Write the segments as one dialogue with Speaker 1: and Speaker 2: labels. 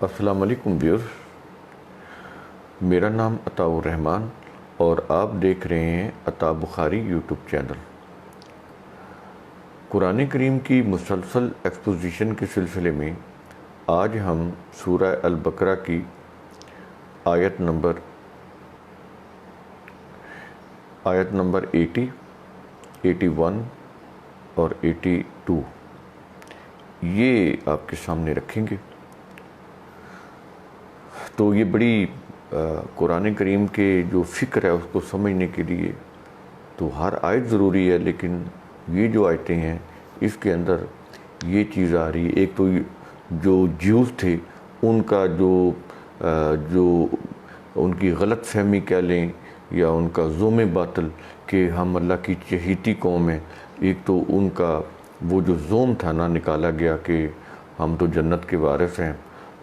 Speaker 1: السلام علیکم ویورز، میرا نام عطاء الرحمن اور آپ دیکھ رہے ہیں عطاء بخاری یوٹیوب چینل۔ قرآن کریم کی مسلسل ایکسپوزیشن کے سلسلے میں آج ہم سورہ البقرہ کی آیت نمبر 80، 81 اور 82 یہ آپ کے سامنے رکھیں گے۔ تو یہ بڑی قرآن کریم کے جو فکر ہے اس کو سمجھنے کے لیے تو ہر آیت ضروری ہے، لیکن یہ جو آیتیں ہیں اس کے اندر یہ چیز آ رہی ہے۔ ایک تو جو جیوز تھے ان کا جو ان کی غلط فہمی کہہ لیں یا ان کا زوم باطل کہ ہم اللہ کی چہیتی قوم ہیں، ایک تو ان کا وہ جو زوم تھا نہ نکالا گیا کہ ہم تو جنت کے وارث ہیں،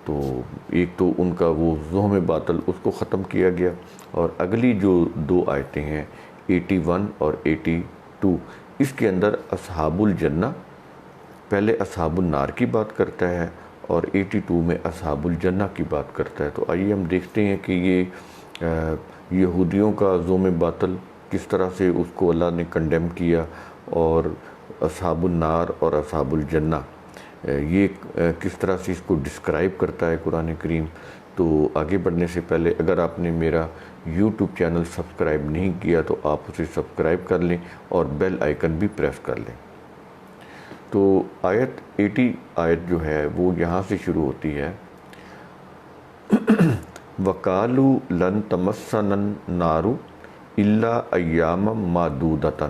Speaker 1: تو ایک تو ان کا وہ زوم باطل اس کو ختم کیا گیا۔ اور اگلی جو دو آیتیں ہیں 81 اور 82، اس کے اندر اصحاب الجنہ پہلے اصحاب النار کی بات کرتا ہے اور 82 میں اصحاب الجنہ کی بات کرتا ہے۔ تو آئیے ہم دیکھتے ہیں کہ یہ یہودیوں کا زوم باطل کس طرح سے اس کو اللہ نے کنڈیم کیا، اور اصحاب النار اور اصحاب الجنہ یہ کس طرح سے اس کو ڈسکرائب کرتا ہے قرآن کریم۔ تو آگے بڑھنے سے پہلے اگر آپ نے میرا یوٹیوب چینل سبسکرائب نہیں کیا تو آپ اسے سبسکرائب کر لیں اور بیل آئیکن بھی پریس کر لیں۔ تو آیت 80 آیت جو ہے وہ یہاں سے شروع ہوتی ہے، وَقَالُوا لَن تَمَسَّنَا النَّارُ إِلَّا أَيَّامًا مَّعْدُودَةً۔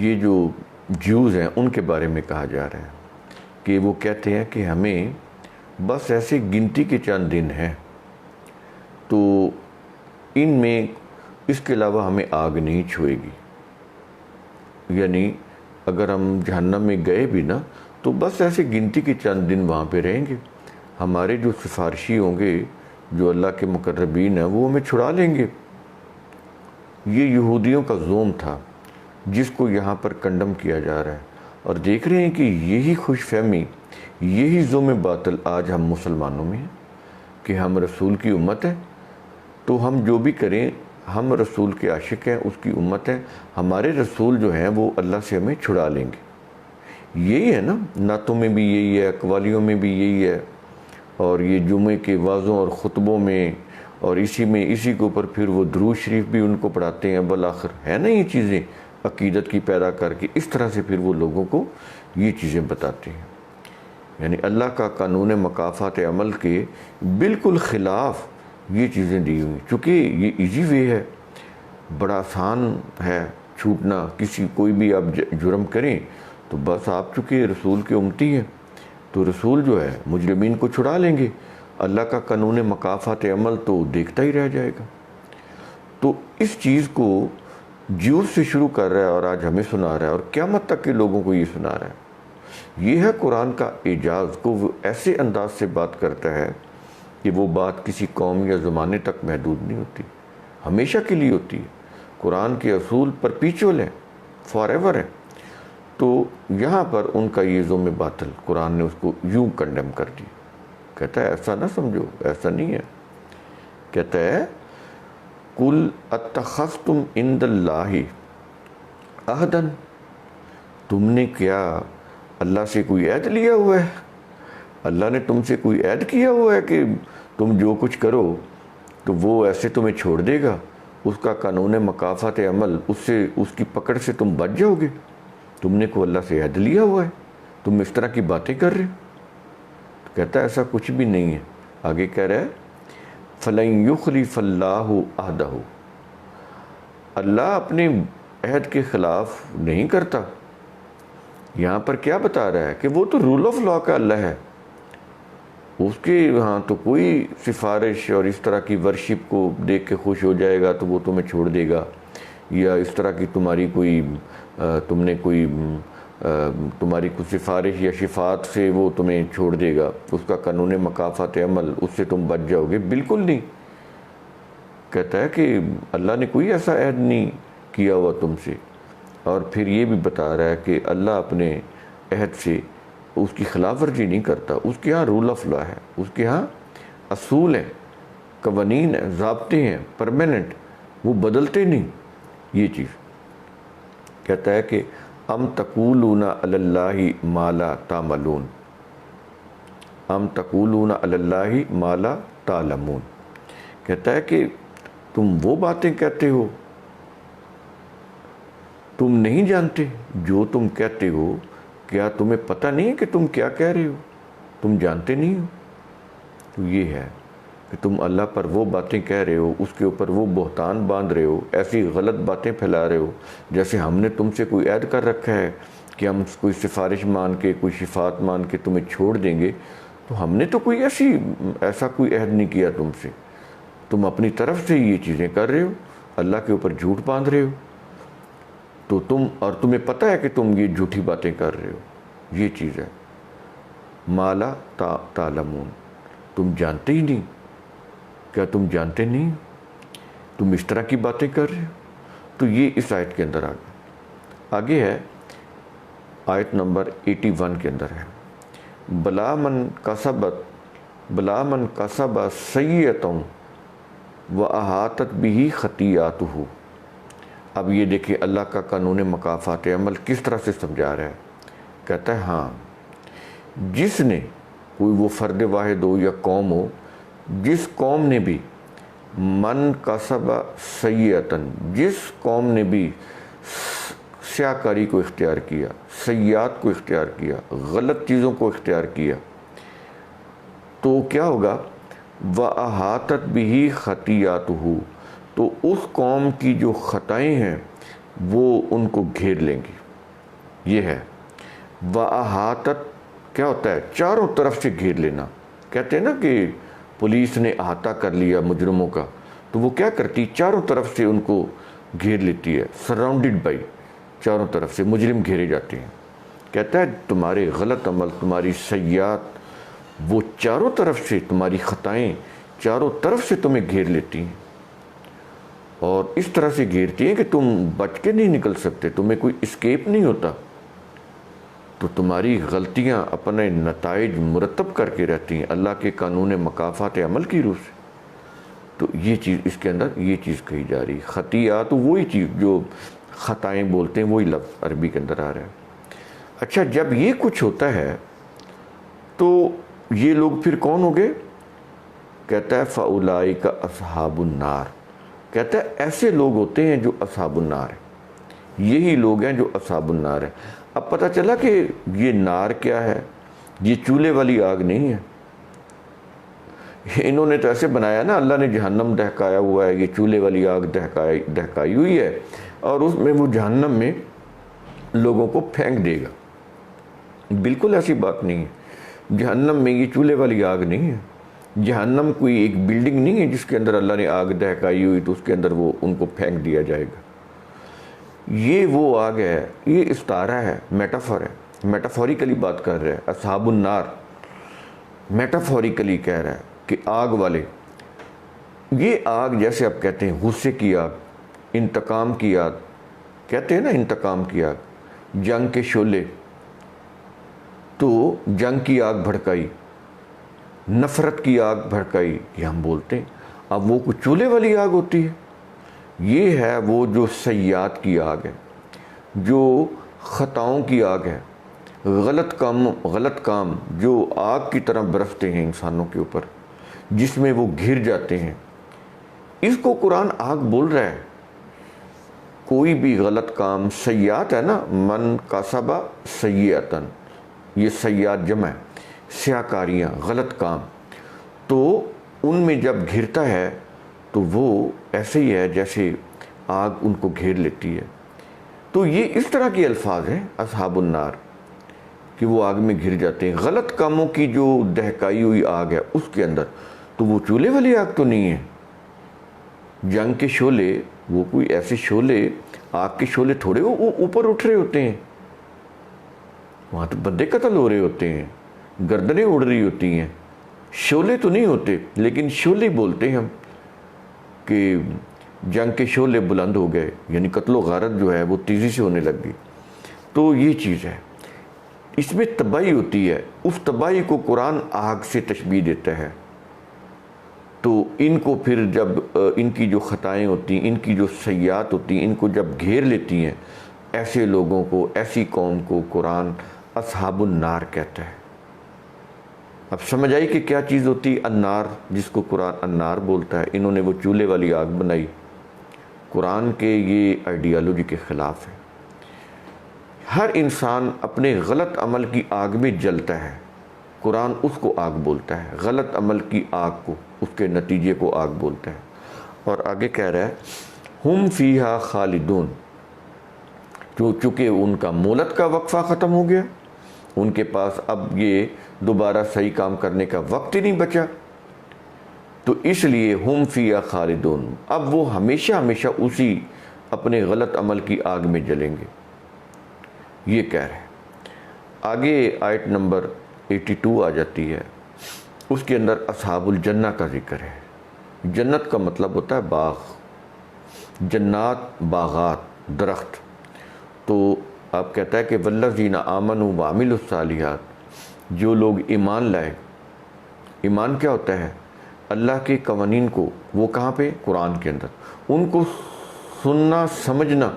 Speaker 1: یہ جو جیوز ہیں ان کے بارے میں کہا جا رہا ہے کہ وہ کہتے ہیں کہ ہمیں بس ایسے گنتی کے چند دن ہیں، تو ان میں اس کے علاوہ ہمیں آگ نہیں چھوئے گی، یعنی اگر ہم جہنم میں گئے بھی نا تو بس ایسے گنتی کے چند دن وہاں پہ رہیں گے، ہمارے جو سفارشی ہوں گے جو اللہ کے مقربین ہیں وہ ہمیں چھڑا لیں گے۔ یہ یہودیوں کا زوم تھا جس کو یہاں پر کنڈم کیا جا رہا ہے، اور دیکھ رہے ہیں کہ یہی خوش فہمی، یہی زوم باطل آج ہم مسلمانوں میں ہیں کہ ہم رسول کی امت ہیں، تو ہم جو بھی کریں ہم رسول کے عاشق ہیں، اس کی امت ہیں، ہمارے رسول جو ہیں وہ اللہ سے ہمیں چھڑا لیں گے۔ یہی ہے نا، نعتوں میں بھی یہی ہے، قوالیوں میں بھی یہی ہے، اور یہ جمعے کے وعظوں اور خطبوں میں اور اسی کے اوپر پھر وہ درود شریف بھی ان کو پڑھاتے ہیں، بالآخر ہے نا یہ چیزیں عقیدت کی پیدا کر کے اس طرح سے پھر وہ لوگوں کو یہ چیزیں بتاتے ہیں۔ یعنی اللہ کا قانون مکافات عمل کے بالکل خلاف یہ چیزیں دی ہوئی، چونکہ یہ ایزی وے ہے، بڑا آسان ہے چھوٹنا، کوئی بھی آپ جرم کریں تو بس آپ چونکہ رسول کے امتی ہیں تو رسول جو ہے مجرمین کو چھڑا لیں گے، اللہ کا قانون مکافات عمل تو دیکھتا ہی رہ جائے گا۔ تو اس چیز کو جیوز سے شروع کر رہا ہے اور آج ہمیں سنا رہا ہے، اور قیامت تک کے لوگوں کو یہ سنا رہا ہے۔ یہ ہے قرآن کا اعجاز، کو وہ ایسے انداز سے بات کرتا ہے کہ وہ بات کسی قوم یا زمانے تک محدود نہیں ہوتی، ہمیشہ کے لیے ہوتی ہے۔ قرآن کے اصول پرپیچول ہیں، فار ایور ہیں۔ تو یہاں پر ان کا یہ زوم باطل قرآن نے اس کو یوں کنڈیم کر دیا، کہتا ہے ایسا نہ سمجھو، ایسا نہیں ہے۔ کہتا ہے قُلْ اتخذتم عند اللہ عہدا، تم نے کیا اللہ سے کوئی عہد لیا ہوا ہے؟ اللہ نے تم سے کوئی عہد کیا ہوا ہے کہ تم جو کچھ کرو تو وہ ایسے تمہیں چھوڑ دے گا، اس کا قانون مکافات عمل اس کی پکڑ سے تم بچ جاؤ گے؟ تم نے کوئی اللہ سے عہد لیا ہوا ہے، تم اس طرح کی باتیں کر رہے ہو؟ کہتا ہے ایسا کچھ بھی نہیں ہے۔ آگے کہہ رہا ہے فَلَن يُخْلِفَ اللَّهُ عَهْدَهُ، اللہ اپنے عہد کے خلاف نہیں کرتا۔ یہاں پر کیا بتا رہا ہے کہ وہ تو رول آف لا کا اللہ ہے، اس کے ہاں تو کوئی سفارش اور اس طرح کی ورشپ کو دیکھ کے خوش ہو جائے گا تو وہ تمہیں چھوڑ دے گا، یا اس طرح کی تمہاری کوئی سفارش یا شفاعت سے وہ تمہیں چھوڑ دے گا، اس کا قانون مکافات عمل اس سے تم بچ جاؤ گے، بالکل نہیں۔ کہتا ہے کہ اللہ نے کوئی ایسا عہد نہیں کیا ہوا تم سے، اور پھر یہ بھی بتا رہا ہے کہ اللہ اپنے عہد سے اس کی خلاف ورزی نہیں کرتا، اس کے ہاں رول آف لا ہے، اس کے ہاں اصول ہیں، قوانین ہیں، ضابطے ہیں پرماننٹ، وہ بدلتے نہیں. یہ چیز کہتا ہے کہ ام تقولون علی اللہ ما لا تعملون، ام تقولون علی اللہ ما لا تعلمون. کہتا ہے کہ تم وہ باتیں کہتے ہو، تم نہیں جانتے جو تم کہتے ہو. کیا تمہیں پتہ نہیں ہے کہ تم کیا کہہ رہے ہو؟ تم جانتے نہیں ہو. تو یہ ہے کہ تم اللہ پر وہ باتیں کہہ رہے ہو، اس کے اوپر وہ بہتان باندھ رہے ہو، ایسی غلط باتیں پھیلا رہے ہو جیسے ہم نے تم سے کوئی عہد کر رکھا ہے کہ ہم کوئی سفارش مان کے، کوئی شفاعت مان کے تمہیں چھوڑ دیں گے. تو ہم نے تو کوئی ایسا کوئی عہد نہیں کیا تم سے. تم اپنی طرف سے یہ چیزیں کر رہے ہو، اللہ کے اوپر جھوٹ باندھ رہے ہو. تو اور تمہیں پتہ ہے کہ تم یہ جھوٹی باتیں کر رہے ہو. یہ چیز ہے ما لا تعلمون، تم جانتے ہی نہیں. کیا تم جانتے نہیں؟ تم اس طرح کی باتیں کر رہے ہو. تو یہ اس آیت کے اندر آگے ہے. آیت نمبر 81 کے اندر ہے بلا من کسب سیئۃ وأحاطت بہ خطیئاتہ. اب یہ دیکھیں اللہ کا قانون مکافات عمل کس طرح سے سمجھا رہا ہے. کہتا ہے ہاں، جس نے، کوئی وہ فرد واحد ہو یا قوم ہو، جس قوم نے بھی من کسب سیئۃ، جس قوم نے بھی سیاکاری کو اختیار کیا، سیئات کو اختیار کیا، غلط چیزوں کو اختیار کیا، تو کیا ہوگا؟ وَأَحَاطَتْ بِهِ خَطِيئَاتُهُ، تو اس قوم کی جو خطائیں ہیں وہ ان کو گھیر لیں گی. یہ ہے وَأَحَاطَتْ، کیا ہوتا ہے؟ چاروں طرف سے گھیر لینا. کہتے ہیں نا کہ پولیس نے احاطہ کر لیا مجرموں کا، تو وہ کیا کرتی؟ چاروں طرف سے ان کو گھیر لیتی ہے. سراؤنڈڈ بائی، چاروں طرف سے مجرم گھیرے جاتے ہیں. کہتا ہے تمہارے غلط عمل، تمہاری سیئات، وہ چاروں طرف سے، تمہاری خطائیں چاروں طرف سے تمہیں گھیر لیتی ہیں، اور اس طرح سے گھیرتی ہیں کہ تم بچ کے نہیں نکل سکتے، تمہیں کوئی اسکیپ نہیں ہوتا. تو تمہاری غلطیاں اپنے نتائج مرتب کر کے رہتی ہیں اللہ کے قانون مکافات عمل کی روح سے. تو یہ چیز اس کے اندر یہ چیز کہی جا رہی. خطیئات وہی چیز جو خطائیں بولتے ہیں، وہی لفظ عربی کے اندر آ رہا ہے. اچھا، جب یہ کچھ ہوتا ہے تو یہ لوگ پھر کون ہو گئے؟ کہتا ہے فَأُولَئِكَ أَصْحَابُ النَّارِ. کہتا ہے ایسے لوگ ہوتے ہیں جو اصحاب النار ہیں. یہی لوگ ہیں جو اصحاب النار ہیں. اب پتہ چلا کہ یہ نار کیا ہے. یہ چولہے والی آگ نہیں ہے. انہوں نے تو ایسے بنایا نا، اللہ نے جہنم دہکایا ہوا ہے، یہ چولہے والی آگ دہکائی ہوئی ہے، اور اس میں وہ جہنم میں لوگوں کو پھینک دے گا. بالکل ایسی بات نہیں ہے. جہنم میں یہ چولہے والی آگ نہیں ہے. جہنم کوئی ایک بلڈنگ نہیں ہے جس کے اندر اللہ نے آگ دہکائی ہوئی تو اس کے اندر وہ ان کو پھینک دیا جائے گا. یہ وہ آگ ہے، یہ استعارہ ہے، میٹافور ہے، میٹافوریکلی بات کر رہا ہے. اصحاب النار میٹافوریکلی کہہ رہا ہے کہ آگ والے. یہ آگ جیسے آپ کہتے ہیں غصے کی آگ، انتقام کی آگ، کہتے ہیں نا انتقام کی آگ، جنگ کے شعلے. تو جنگ کی آگ بھڑکائی، نفرت کی آگ بھڑکائی، یہ ہم بولتے ہیں. اب وہ کچھ چولہے والی آگ ہوتی ہے. یہ ہے وہ جو سیئات کی آگ ہے، جو خطاؤں کی آگ ہے، غلط کام جو آگ کی طرح برستے ہیں انسانوں کے اوپر، جس میں وہ گھر جاتے ہیں. اس کو قرآن آگ بول رہا ہے. کوئی بھی غلط کام، سیئات ہے نا، من کسب سیئۃ، یہ سیئات جمع ہے، سیاکاریاں، غلط کام. تو ان میں جب گھرتا ہے تو وہ ایسے ہی ہے جیسے آگ ان کو گھیر لیتی ہے. تو یہ اس طرح کے الفاظ ہیں اصحاب النار، کہ وہ آگ میں گھر جاتے ہیں. غلط کاموں کی جو دہکائی ہوئی آگ ہے اس کے اندر. تو وہ چولہے والی آگ تو نہیں ہے. جنگ کے شعلے، وہ کوئی ایسے شعلے، آگ کے شعلے تھوڑے اوپر اٹھ رہے ہوتے ہیں. وہاں تو بندے قتل ہو رہے ہوتے ہیں، گردنیں اڑ رہی ہوتی ہیں. شعلے تو نہیں ہوتے، لیکن شعلے بولتے ہیں ہم کہ جنگ کے شعلے بلند ہو گئے، یعنی قتل و غارت جو ہے وہ تیزی سے ہونے لگ گئی. تو یہ چیز ہے. اس میں تباہی ہوتی ہے، اس تباہی کو قرآن آگ سے تشبیہ دیتا ہے۔ تو ان کو پھر جب ان کی جو خطائیں ہوتی ہیں، ان کی جو سیئات ہوتی ہیں، ان کو جب گھیر لیتی ہیں، ایسے لوگوں کو، ایسی قوم کو قرآن اصحاب النار کہتا ہے۔ اب سمجھ آئی کہ کیا چیز ہوتی ہے النار، جس کو قرآن النار بولتا ہے۔ انہوں نے وہ چولہے والی آگ بنائی، قرآن کے یہ آئیڈیالوجی کے خلاف ہے۔ ہر انسان اپنے غلط عمل کی آگ میں جلتا ہے، قرآن اس کو آگ بولتا ہے، غلط عمل کی آگ کو، اس کے نتیجے کو آگ بولتا ہے۔ اور آگے کہہ رہا ہے ہم فیہا خالدون، چونکہ ان کا مہلت کا وقفہ ختم ہو گیا، ان کے پاس اب یہ دوبارہ صحیح کام کرنے کا وقت ہی نہیں بچا، تو اس لیے ہم فیہا خالدون، اب وہ ہمیشہ ہمیشہ اسی اپنے غلط عمل کی آگ میں جلیں گے، یہ کہہ رہے ہیں۔ آگے آیت نمبر 82 آ جاتی ہے، اس کے اندر اصحاب الجنہ کا ذکر ہے۔ جنت کا مطلب ہوتا ہے باغ، جنات باغات، درخت۔ تو آپ کہتا ہے کہ والذین آمنوا وعملوا الصالحات، جو لوگ ایمان لائے، ایمان کیا ہوتا ہے؟ اللہ کے قوانین کو، وہ کہاں پہ؟ قرآن کے اندر، ان کو سننا، سمجھنا،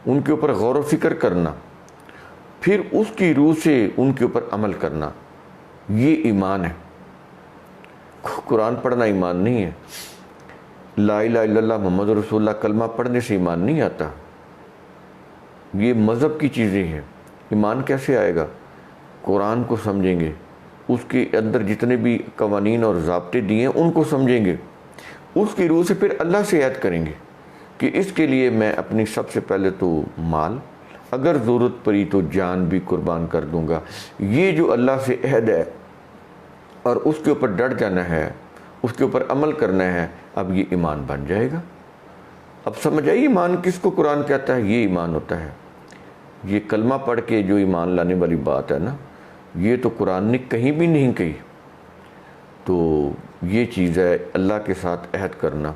Speaker 1: ان کے اوپر غور و فکر کرنا، پھر اس کی روح سے ان کے اوپر عمل کرنا، یہ ایمان ہے۔ قرآن پڑھنا ایمان نہیں ہے، لا الہ الا اللہ محمد رسول اللہ کلمہ پڑھنے سے ایمان نہیں آتا، یہ مذہب کی چیزیں ہیں۔ ایمان کیسے آئے گا؟ قرآن کو سمجھیں گے، اس کے اندر جتنے بھی قوانین اور ضابطے دیے ہیں ان کو سمجھیں گے، اس کی روح سے پھر اللہ سے عہد کریں گے کہ اس کے لیے میں اپنی سب سے پہلے تو مال، اگر ضرورت پڑی تو جان بھی قربان کر دوں گا، یہ جو اللہ سے عہد ہے اور اس کے اوپر ڈٹ جانا ہے، اس کے اوپر عمل کرنا ہے، اب یہ ایمان بن جائے گا۔ اب سمجھ آئی ایمان کس کو قرآن کہتا ہے؟ یہ ایمان ہوتا ہے۔ یہ کلمہ پڑھ کے جو ایمان لانے والی بات ہے نا، یہ تو قرآن نے کہیں بھی نہیں کہی۔ تو یہ چیز ہے اللہ کے ساتھ عہد کرنا،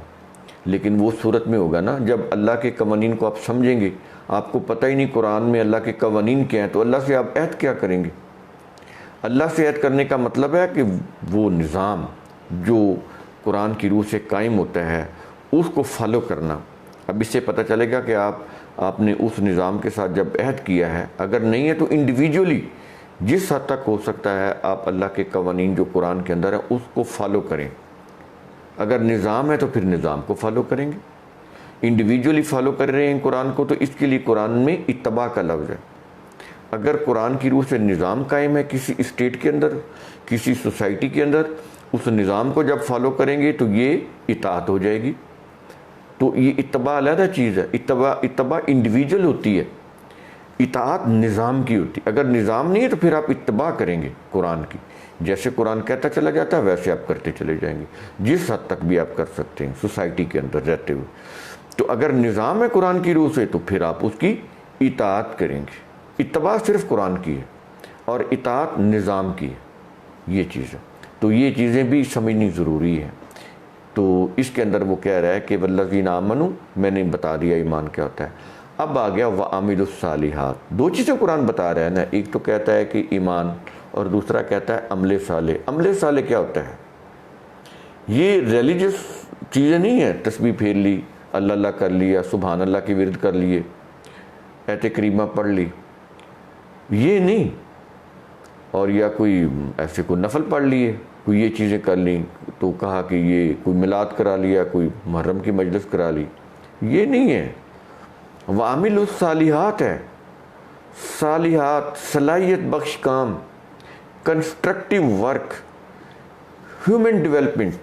Speaker 1: لیکن وہ صورت میں ہوگا نا جب اللہ کے قوانین کو آپ سمجھیں گے۔ آپ کو پتہ ہی نہیں قرآن میں اللہ کے قوانین کیا ہیں، تو اللہ سے آپ عہد کیا کریں گے؟ اللہ سے عہد کرنے کا مطلب ہے کہ وہ نظام جو قرآن کی روح سے قائم ہوتا ہے اس کو فالو کرنا۔ اب اس سے پتہ چلے گا کہ آپ نے اس نظام کے ساتھ جب عہد کیا ہے، اگر نہیں ہے تو انڈیویجولی جس حد تک ہو سکتا ہے آپ اللہ کے قوانین جو قرآن کے اندر ہیں اس کو فالو کریں۔ اگر نظام ہے تو پھر نظام کو فالو کریں گے۔ انڈیویجولی فالو کر رہے ہیں قرآن کو، تو اس کے لیے قرآن میں اتباع کا لفظ ہے۔ اگر قرآن کی روح سے نظام قائم ہے کسی اسٹیٹ کے اندر، کسی سوسائٹی کے اندر، اس نظام کو جب فالو کریں گے تو یہ اطاعت ہو جائے گی۔ تو یہ اتباع علیحدہ چیز ہے، اتباع انڈیویجول ہوتی ہے، اطاعت نظام کی ہوتی ہے۔ اگر نظام نہیں ہے تو پھر آپ اتباع کریں گے قرآن کی، جیسے قرآن کہتا چلا جاتا ہے ویسے آپ کرتے چلے جائیں گے، جس حد تک بھی آپ کر سکتے ہیں سوسائٹی کے اندر رہتے ہوئے۔ تو اگر نظام ہے قرآن کی روح سے تو پھر آپ اس کی اطاعت کریں گے۔ اتباع صرف قرآن کی ہے اور اطاعت نظام کی ہے، یہ چیز ہے۔ تو یہ چیزیں بھی سمجھنی ضروری ہیں۔ تو اس کے اندر وہ کہہ رہا ہے کہ والذین آمنوا، میں نے بتا دیا ایمان کیا ہوتا ہے۔ اب آ گیا وعملوا الصالحات، دو چیزیں قرآن بتا رہا ہے نا، ایک تو کہتا ہے کہ ایمان اور دوسرا کہتا ہے عمل صالح۔ عمل صالح کیا ہوتا ہے؟ یہ ریلیجس چیزیں نہیں ہیں، تسبیح پھیر لی، اللہ اللہ کر لیا، سبحان اللہ کی ورد کر لیے، ایت کریمہ پڑھ لی، یہ نہیں، اور یا کوئی ایسے کوئی نفل پڑھ لیے، کوئی یہ چیزیں کر لیں، تو کہا کہ یہ کوئی میلاد کرا لیا، کوئی محرم کی مجلس کرا لی، یہ نہیں ہے۔ وعملوا الصالحات ہے، صالحات صلاحیت بخش کام، کنسٹرکٹیو ورک، ہیومن ڈیولپمنٹ۔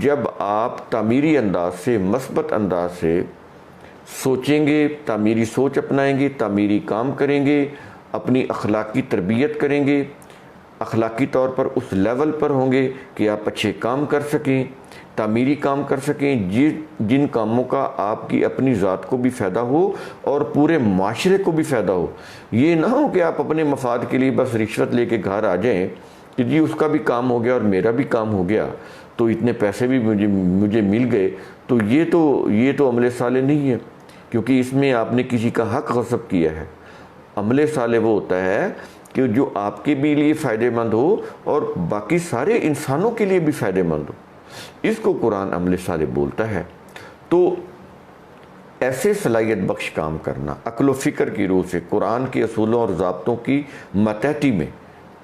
Speaker 1: جب آپ تعمیری انداز سے، مثبت انداز سے سوچیں گے، تعمیری سوچ اپنائیں گے، تعمیری کام کریں گے، اپنی اخلاقی تربیت کریں گے، اخلاقی طور پر اس لیول پر ہوں گے کہ آپ اچھے کام کر سکیں، تعمیری کام کر سکیں، جن کاموں کا آپ کی اپنی ذات کو بھی فائدہ ہو اور پورے معاشرے کو بھی فائدہ ہو۔ یہ نہ ہو کہ آپ اپنے مفاد کے لیے بس رشوت لے کے گھر آ جائیں کہ جی اس کا بھی کام ہو گیا اور میرا بھی کام ہو گیا، تو اتنے پیسے بھی مجھے مل گئے، تو یہ تو عمل صالح نہیں ہے، کیونکہ اس میں آپ نے کسی کا حق غصب کیا ہے۔ عمل صالح وہ ہوتا ہے کہ جو آپ کے بھی لیے فائدہ مند ہو اور باقی سارے انسانوں کے لیے بھی فائدہ مند ہو، اس کو قرآن عمل صالح بولتا ہے۔ تو ایسے صلاحیت بخش کام کرنا، عقل و فکر کی روح سے قرآن کے اصولوں اور ضابطوں کی ماتحتی میں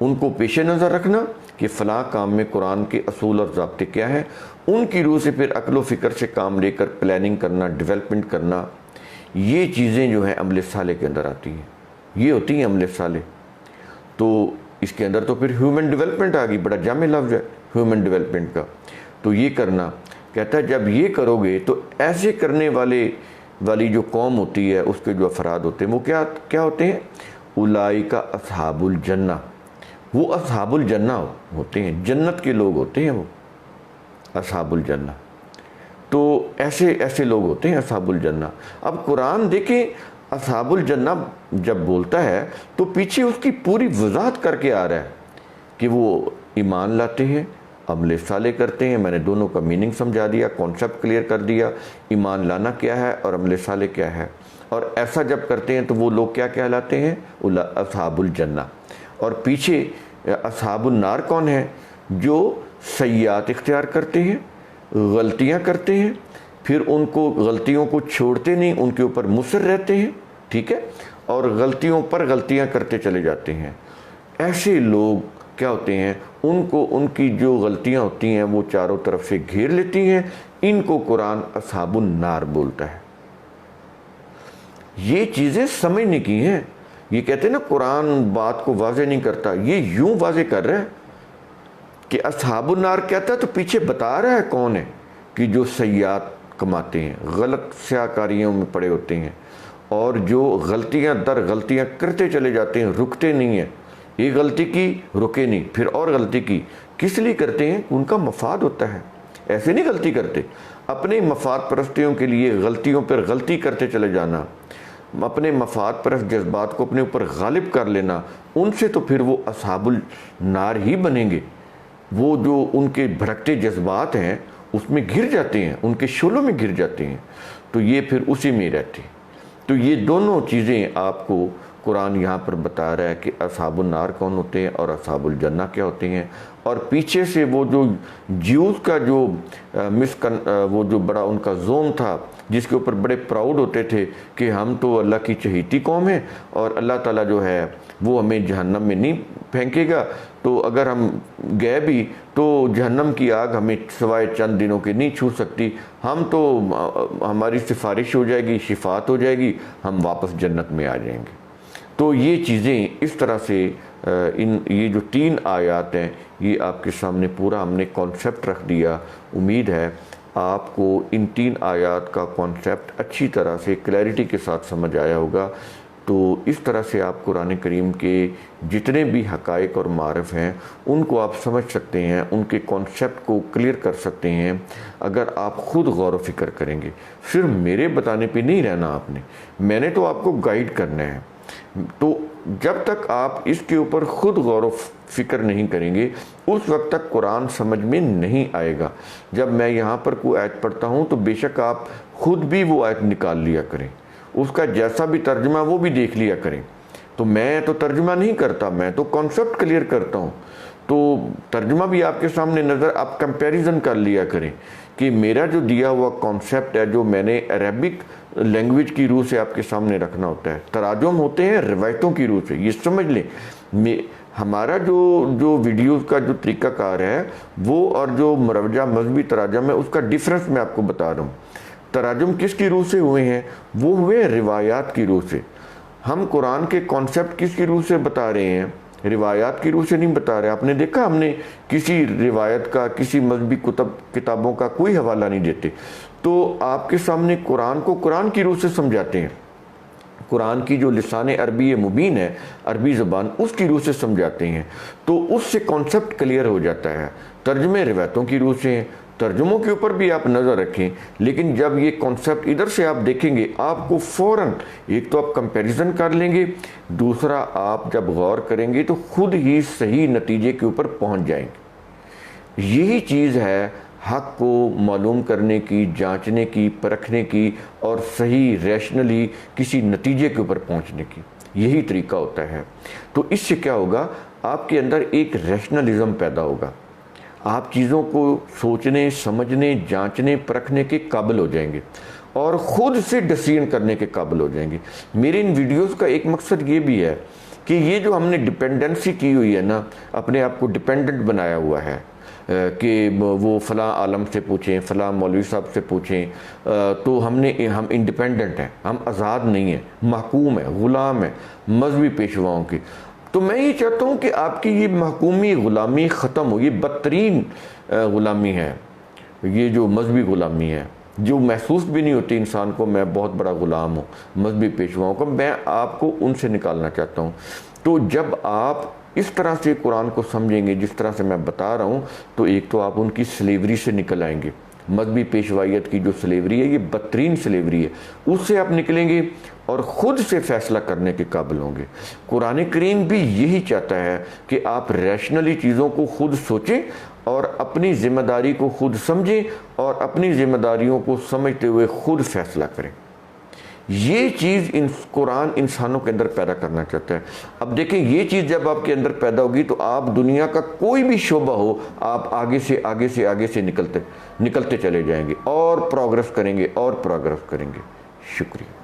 Speaker 1: ان کو پیش نظر رکھنا کہ فلاں کام میں قرآن کے اصول اور ضابطے کیا ہیں، ان کی روح سے پھر عقل و فکر سے کام لے کر پلاننگ کرنا، ڈیولپمنٹ کرنا، یہ چیزیں جو ہیں عمل صالح کے اندر آتی ہیں، یہ ہوتی ہیں عمل صالح۔ تو اس کے اندر تو پھر ہیومن ڈیولپمنٹ آ گئی، بڑا جامع لفظ ہے ہیومن ڈیولپمنٹ کا۔ تو یہ کرنا، کہتا ہے جب یہ کرو گے تو ایسے کرنے والی جو قوم ہوتی ہے، اس کے جو افراد ہوتے ہیں وہ کیا ہوتے ہیں؟ اولئک اصحاب الجنہ، وہ اصحاب الجنہ ہوتے ہیں، جنت کے لوگ ہوتے ہیں وہ اصحاب الجنہ۔ تو ایسے لوگ ہوتے ہیں اصحاب الجنہ۔ اب قرآن دیکھیں اصحاب الجنہ جب بولتا ہے تو پیچھے اس کی پوری وضاحت کر کے آ رہا ہے کہ وہ ایمان لاتے ہیں، عمل صالح کرتے ہیں۔ میں نے دونوں کا میننگ سمجھا دیا، کانسیپٹ کلیئر کر دیا، ایمان لانا کیا ہے اور عمل صالح کیا ہے، اور ایسا جب کرتے ہیں تو وہ لوگ کیا کہلاتے ہیں؟ اصحاب الجنہ۔ اور پیچھے اصحاب النار کون ہیں؟ جو سیئات اختیار کرتے ہیں، غلطیاں کرتے ہیں، پھر ان کو غلطیوں کو چھوڑتے نہیں، ان کے اوپر مصر رہتے ہیں، ٹھیک ہے، اور غلطیوں پر غلطیاں کرتے چلے جاتے ہیں۔ ایسے لوگ کیا ہوتے ہیں؟ ان کو ان کی جو غلطیاں ہوتی ہیں وہ چاروں طرف سے گھیر لیتی ہیں، ان کو قرآن اصحاب النار بولتا ہے۔ یہ چیزیں سمجھنے کی ہیں۔ یہ کہتے ہیں نا قرآن بات کو واضح نہیں کرتا، یہ یوں واضح کر رہا ہے کہ اصحاب النار کہتا ہے تو پیچھے بتا رہا ہے کون ہے، کہ جو سیئات کماتے ہیں، غلط سیاکاریوں میں پڑے ہوتے ہیں، اور جو غلطیاں در غلطیاں کرتے چلے جاتے ہیں، رکتے نہیں ہیں، ایک غلطی کی رکے نہیں، پھر اور غلطی کی۔ کس لیے کرتے ہیں؟ ان کا مفاد ہوتا ہے، ایسے نہیں غلطی کرتے، اپنے مفاد پرستیوں کے لیے غلطیوں پر غلطی کرتے چلے جانا، اپنے مفاد پرست جذبات کو اپنے اوپر غالب کر لینا، ان سے تو پھر وہ اصحاب النار ہی بنیں گے۔ وہ جو ان کے بھڑکتے جذبات ہیں اس میں گر جاتے ہیں، ان کے شعلوں میں گر جاتے ہیں، تو یہ پھر اسی میں رہتے ہیں۔ تو یہ دونوں چیزیں آپ کو قرآن یہاں پر بتا رہا ہے کہ اصحاب النار کون ہوتے ہیں اور اصحاب الجنہ کیا ہوتے ہیں۔ اور پیچھے سے وہ جو جیوز کا جو وہ جو بڑا ان کا زوم تھا، جس کے اوپر بڑے پراؤڈ ہوتے تھے کہ ہم تو اللہ کی چہیتی قوم ہیں اور اللہ تعالیٰ جو ہے وہ ہمیں جہنم میں نہیں پھینکے گا، تو اگر ہم گئے بھی تو جہنم کی آگ ہمیں سوائے چند دنوں کے نہیں چھو سکتی، ہم تو ہماری سفارش ہو جائے گی، شفاعت ہو جائے گی، ہم واپس جنت میں آ جائیں گے۔ تو یہ چیزیں اس طرح سے یہ جو 3 آیات ہیں یہ آپ کے سامنے پورا ہم نے کانسیپٹ رکھ دیا۔ امید ہے آپ کو ان 3 آیات کا کانسیپٹ اچھی طرح سے کلیئرٹی کے ساتھ سمجھ آیا ہوگا۔ تو اس طرح سے آپ قرآن کریم کے جتنے بھی حقائق اور معارف ہیں ان کو آپ سمجھ سکتے ہیں، ان کے کانسیپٹ کو کلیئر کر سکتے ہیں اگر آپ خود غور و فکر کریں گے۔ صرف میرے بتانے پہ نہیں رہنا آپ نے، میں نے تو آپ کو گائیڈ کرنا ہے۔ تو جب تک آپ اس کے اوپر خود غور و فکر نہیں کریں گے اس وقت تک قرآن سمجھ میں نہیں آئے گا۔ جب میں یہاں پر کوئی آیت پڑھتا ہوں تو بے شک آپ خود بھی وہ آیت نکال لیا کریں، اس کا جیسا بھی ترجمہ وہ بھی دیکھ لیا کریں۔ تو میں تو ترجمہ نہیں کرتا، میں تو کانسیپٹ کلیئر کرتا ہوں، تو ترجمہ بھی آپ کے سامنے نظر، آپ کمپیریزن کر لیا کریں کہ میرا جو دیا ہوا کانسیپٹ ہے جو میں نے عربک لینگویج کی روح سے آپ کے سامنے رکھنا ہوتا ہے، تراجم ہوتے ہیں روایتوں کی روح سے، یہ سمجھ لیں۔ ہمارا جو ویڈیوز کا جو طریقہ کار ہے وہ اور جو مروجہ مذہبی تراجم ہے اس کا ڈیفرنس میں آپ کو بتا رہا ہوں۔ تراجم کس کی روح سے ہوئے ہیں؟ وہ ہوئے روایات کی روح سے۔ ہم قرآن کے کانسیپٹ کس کی روح سے بتا رہے ہیں؟ روایات کی روح سے نہیں بتا رہے۔ آپ نے دیکھا ہم نے کسی روایت کا، کسی مذہبی کتابوں کا کوئی حوالہ نہیں دیتے، تو آپ کے سامنے قرآن کو قرآن کی روح سے سمجھاتے ہیں۔ قرآن کی جو لسان عربی مبین ہے، عربی زبان، اس کی روح سے سمجھاتے ہیں، تو اس سے کانسیپٹ کلیئر ہو جاتا ہے۔ ترجمے روایتوں کی روح سے ہیں، ترجموں کے اوپر بھی آپ نظر رکھیں، لیکن جب یہ کانسیپٹ ادھر سے آپ دیکھیں گے آپ کو فوراً ایک تو آپ کمپیریزن کر لیں گے، دوسرا آپ جب غور کریں گے تو خود ہی صحیح نتیجے کے اوپر پہنچ جائیں گے۔ یہی چیز ہے حق کو معلوم کرنے کی، جانچنے کی، پرکھنے کی اور صحیح ریشنلی کسی نتیجے کے اوپر پہنچنے کی۔ یہی طریقہ ہوتا ہے۔ تو اس سے کیا ہوگا، آپ کے اندر ایک ریشنلزم پیدا ہوگا، آپ چیزوں کو سوچنے، سمجھنے، جانچنے، پرکھنے کے قابل ہو جائیں گے اور خود سے ڈیسیژن کرنے کے قابل ہو جائیں گے۔ میرے ان ویڈیوز کا ایک مقصد یہ بھی ہے کہ یہ جو ہم نے ڈپینڈنسی کی ہوئی ہے نا، اپنے آپ کو ڈپینڈنٹ بنایا ہوا ہے کہ وہ فلاں عالم سے پوچھیں، فلاں مولوی صاحب سے پوچھیں، تو ہم انڈیپینڈنٹ ہیں، ہم آزاد نہیں ہیں، محکوم ہیں، غلام ہیں مذہبی پیشواؤں کی۔ تو میں یہ چاہتا ہوں کہ آپ کی یہ محکومی غلامی ختم ہو، یہ بدترین غلامی ہے، یہ جو مذہبی غلامی ہے، جو محسوس بھی نہیں ہوتی انسان کو میں بہت بڑا غلام ہوں مذہبی پیشواؤں کا، میں آپ کو ان سے نکالنا چاہتا ہوں۔ تو جب آپ اس طرح سے قرآن کو سمجھیں گے جس طرح سے میں بتا رہا ہوں، تو ایک تو آپ ان کی سلیوری سے نکل آئیں گے، مذہبی پیشوائیت کی جو سلیوری ہے یہ بدترین سلیوری ہے، اس سے آپ نکلیں گے اور خود سے فیصلہ کرنے کے قابل ہوں گے۔ قرآن کریم بھی یہی چاہتا ہے کہ آپ ریشنلی چیزوں کو خود سوچیں اور اپنی ذمہ داری کو خود سمجھیں اور اپنی ذمہ داریوں کو سمجھتے ہوئے خود فیصلہ کریں۔ یہ چیز قرآن انسانوں کے اندر پیدا کرنا چاہتا ہے۔ اب دیکھیں یہ چیز جب آپ کے اندر پیدا ہوگی تو آپ دنیا کا کوئی بھی شعبہ ہو، آپ آگے سے نکلتے چلے جائیں گے اور پروگرس کریں گے اور پروگرس کریں گے۔ شکریہ۔